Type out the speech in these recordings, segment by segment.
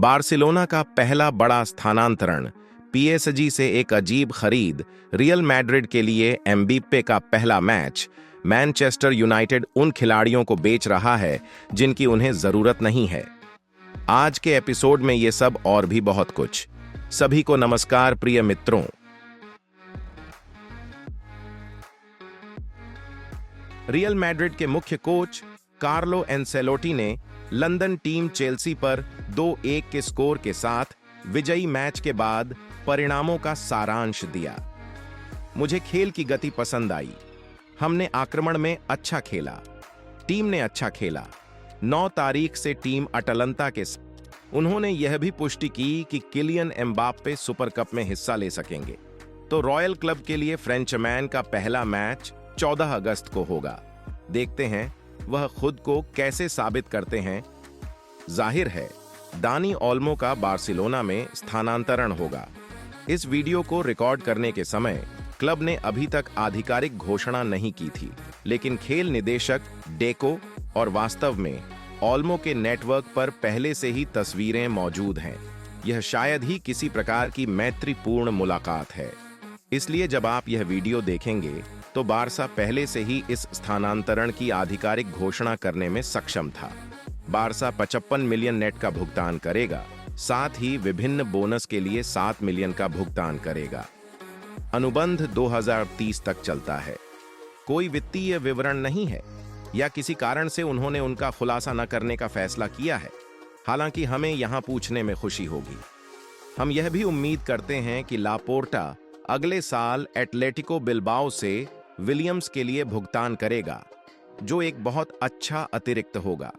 Barcelona का पहला बड़ा स्थानांतरण, पीएसजी से एक अजीब खरीद, रियल मैड्रिड के लिए एम्बाप्पे का पहला मैच, मैनचेस्टर यूनाइटेड उन खिलाड़ियों को बेच रहा है जिनकी उन्हें जरूरत नहीं है। आज के एपिसोड में ये सब और भी बहुत कुछ। सभी को नमस्कार प्रिय मित्रों। रियल मैड्रिड के मुख्य कोच कार्लो एंसेलोटी ने लंदन टीम चेल्सी पर 2-1 के स्कोर के साथ विजयी मैच के बाद परिणामों का सारांश दिया। मुझे खेल की गति पसंद आई। हमने आक्रमण में अच्छा खेला, टीम ने अच्छा खेला। 9 तारीख से टीम अटलंता के साथ। उन्होंने यह भी पुष्टि की कि किलियन एम्बाप्पे सुपर कप में हिस्सा ले सकेंगे। तो रॉयल क्लब के लिए फ्रेंचमैन का पहला मैच 14 अगस्त को होगा। देखते हैं वह खुद को कैसे साबित करते हैं। जाहिर है दानी ओल्मो का बार्सिलोना में स्थानांतरण होगा। इस वीडियो को रिकॉर्ड करने के समय क्लब ने अभी तक आधिकारिक घोषणा नहीं की थी, लेकिन खेल निदेशक डेको और वास्तव में ओल्मो के नेटवर्क पर पहले से ही तस्वीरें मौजूद हैं। यह शायद ही किसी प्रकार की मैत्रीपूर्ण मुलाकात है। इसलिए जब आप यह वीडियो देखेंगे तो बारसा पहले से ही इस स्थानांतरण की आधिकारिक घोषणा करने में सक्षम था। बारसा 55 मिलियन नेट का भुगतान करेगा, साथ ही विभिन्न बोनस के लिए 7 मिलियन का भुगतान करेगा। अनुबंध 2030 तक चलता है। कोई वित्तीय विवरण नहीं है या किसी कारण से उन्होंने उनका खुलासा न करने का फैसला किया है। हालांकि हमें यहां पूछने में खुशी होगी। हम यह भी उम्मीद करते हैं कि लापोर्टा अगले साल एटलेटिको बिलबाओ से विलियम्स के लिए भुगतान करेगा, जो एक बहुत अच्छा अतिरिक्त होगा।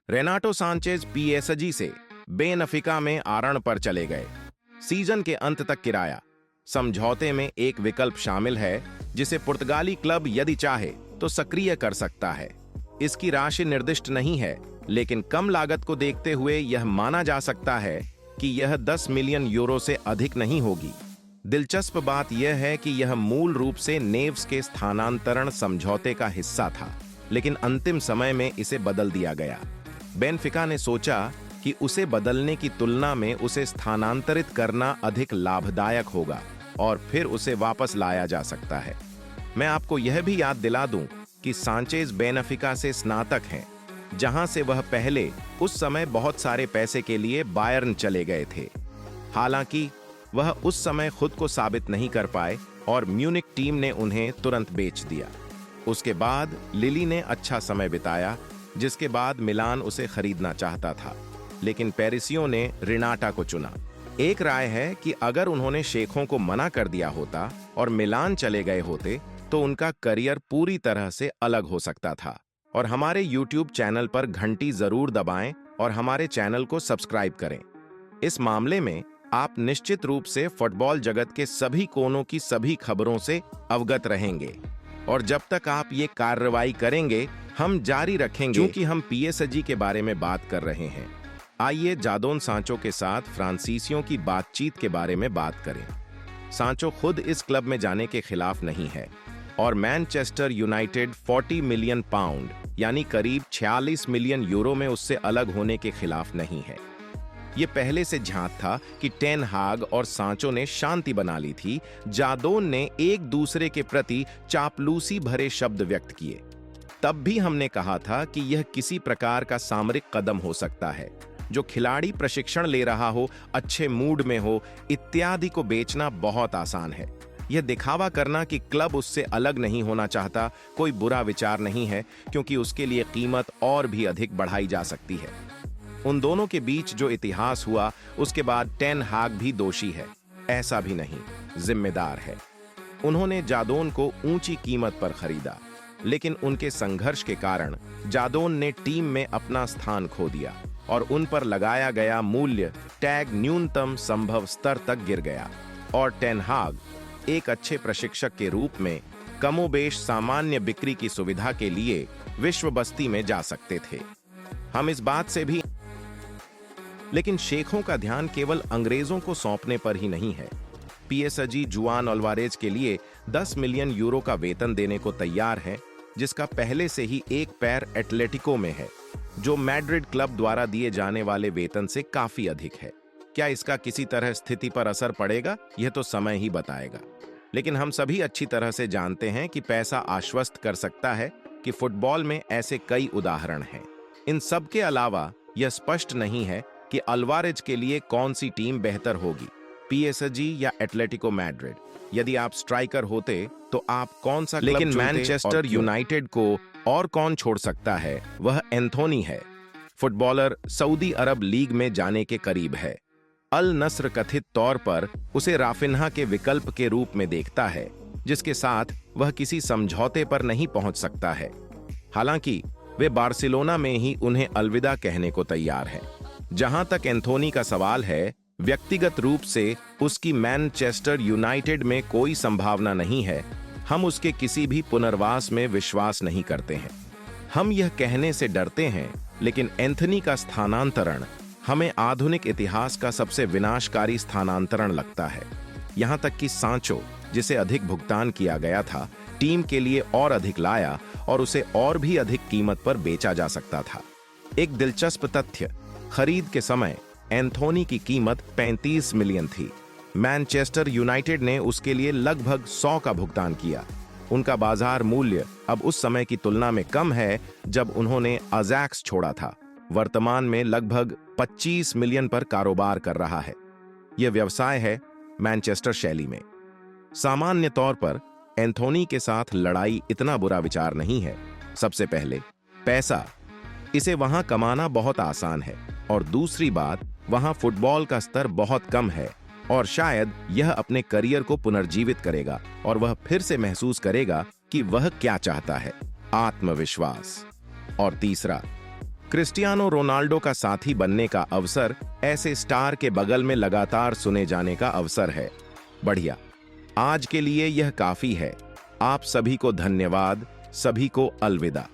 रेनाटो सांचेज पीएसजी से बेनफिका में आरण पर चले गए। सीजन के अंत तक किराया समझौते में एक विकल्प शामिल है जिसे पुर्तगाली क्लब यदि चाहे तो सक्रिय कर सकता है। इसकी राशि निर्दिष्ट नहीं है, लेकिन कम लागत को देखते हुए यह माना जा सकता है कि यह 10 मिलियन यूरो से अधिक नहीं होगी। दिलचस्प बात यह है कि यह मूल रूप से नेव्स के स्थानांतरण समझौते का हिस्सा था, लेकिन अंतिम समय में इसे बदल दिया गया। बेनफिका ने सोचा कि उसे बदलने की तुलना में उसे स्थानांतरित करना अधिक लाभदायक होगा और फिर उसे वापस लाया जा सकता है। मैं आपको यह भी याद दिला दूं कि सांचेज बेनफिका से स्नातक हैं, जहां से वह पहले उस समय बहुत सारे पैसे के लिए बायर्न चले गए थे। हालांकि वह उस समय खुद को साबित नहीं कर पाए और म्यूनिक टीम ने उन्हें तुरंत बेच दिया। उसके बाद लिली ने अच्छा समय बिताया, जिसके बाद मिलान उसे खरीदना चाहता था, लेकिन पेरिसियों ने रिनाटा को चुना। एक राय है कि अगर उन्होंने शेखों को मना कर दिया होता और मिलान चले गए होते तो उनका करियर पूरी तरह से अलग हो सकता था। और हमारे YouTube चैनल पर घंटी जरूर दबाएं और हमारे चैनल को सब्सक्राइब करें। इस मामले में आप निश्चित रूप से फुटबॉल जगत के सभी कोनों की सभी खबरों से अवगत रहेंगे। और जब तक आप ये कार्रवाई करेंगे हम जारी रखेंगे, क्योंकि हम पीएसजी के बारे में बात कर रहे हैं। आइए जादोन सांचो के साथ फ्रांसीसियों की बातचीत के बारे में बात करें। सांचो खुद इस क्लब में जाने के खिलाफ नहीं है और मैनचेस्टर यूनाइटेड 40 मिलियन पाउंड यानी करीब 46 मिलियन यूरो में उससे अलग होने के खिलाफ नहीं है। ये पहले से झांक था कि टेन हाग और सांचो ने शांति बना ली थी। जादोन ने एक दूसरे के प्रति चापलूसी भरे शब्द व्यक्त किए। तब भी हमने कहा था कि यह किसी प्रकार का सामरिक कदम हो सकता है। जो खिलाड़ी प्रशिक्षण ले रहा हो, अच्छे मूड में हो इत्यादि को बेचना बहुत आसान है। यह दिखावा करना कि क्लब उससे अलग नहीं होना चाहता कोई बुरा विचार नहीं है, क्योंकि उसके लिए कीमत और भी अधिक बढ़ाई जा सकती है। उन दोनों के बीच जो इतिहास हुआ उसके बाद टेन हाग भी दोषी है, ऐसा भी नहीं, जिम्मेदार है। उन्होंने जादोन को ऊंची कीमत पर खरीदा, लेकिन उनके संघर्ष के कारण जादोन ने टीम में अपना स्थान खो दिया और उन पर लगाया गया मूल्य टैग न्यूनतम संभव स्तर तक गिर गया। और टेन हाग एक अच्छे प्रशिक्षक के रूप में कमोबेश सामान्य बिक्री की सुविधा के लिए विश्व बस्ती में जा सकते थे। हम इस बात से भी लेकिन शेखों का ध्यान केवल अंग्रेजों को सौंपने पर ही नहीं है। पीएसजी जुआन अल्वारेज के लिए 10 मिलियन यूरो का वेतन देने को तैयार है, जिसका पहले से ही एक पैर एटलेटिको में है, जो मैड्रिड क्लब द्वारा दिए जाने वाले वेतन से काफी अधिक है। क्या इसका किसी तरह स्थिति पर असर पड़ेगा, यह तो समय ही बताएगा। लेकिन हम सभी अच्छी तरह से जानते हैं कि पैसा आश्वस्त कर सकता है कि फुटबॉल में ऐसे कई उदाहरण हैं। इन सब के अलावा यह स्पष्ट नहीं है कि अल्वारेज के लिए कौन सी टीम बेहतर होगी, पीएसजी या एटलेटिको मैड्रिड। यदि आप स्ट्राइकर होते तो आप कौन सा क्लब चुनते? लेकिन मैनचेस्टर यूनाइटेड को और कौन छोड़ सकता है, वह एंथोनी है। फुटबॉलर सऊदी अरब लीग में जाने के करीब है। अल नस्र कथित तौर पर उसे राफिन्हा के विकल्प के रूप में देखता है, जिसके साथ वह किसी समझौते पर नहीं पहुंच सकता है। हालांकि वे बार्सिलोना में ही उन्हें अलविदा कहने को तैयार हैं। जहां तक एंथोनी का सवाल है, व्यक्तिगत रूप से उसकी मैनचेस्टर यूनाइटेड में कोई संभावना नहीं है। हम उसके किसी भी पुनर्वास में विश्वास नहीं करते हैं। हम यह कहने से डरते हैं, लेकिन एंथोनी का स्थानांतरण हमें आधुनिक इतिहास का सबसे विनाशकारी स्थानांतरण लगता है। यहां तक कि सांचो, जिसे अधिक भुगतान किया गया था, टीम के लिए और अधिक लाया और उसे और भी अधिक कीमत पर बेचा जा सकता था। एक दिलचस्प तथ्य, खरीद के समय एंथोनी की कीमत 35 मिलियन थी। मैनचेस्टर यूनाइटेड ने उसके लिए लगभग 100 का भुगतान किया। उनका बाजार मूल्य अब उस समय की तुलना में कम है जब उन्होंने अजैक्स छोड़ा था। वर्तमान में लगभग 25 मिलियन पर कारोबार कर रहा है। यह व्यवसाय है मैनचेस्टर शैली में। सामान्य तौर पर एंथोनी के साथ लड़ाई इतना बुरा विचार नहीं है। सबसे पहले पैसा, इसे वहां कमाना बहुत आसान है, और दूसरी बात, वहां फुटबॉल का स्तर बहुत कम है और शायद यह अपने करियर को पुनर्जीवित करेगा और वह फिर से महसूस करेगा कि वह क्या चाहता है, आत्मविश्वास। और तीसरा, क्रिस्टियानो रोनाल्डो का साथी बनने का अवसर, ऐसे स्टार के बगल में लगातार सुने जाने का अवसर है। बढ़िया, आज के लिए यह काफी है। आप सभी को धन्यवाद, सभी को अलविदा।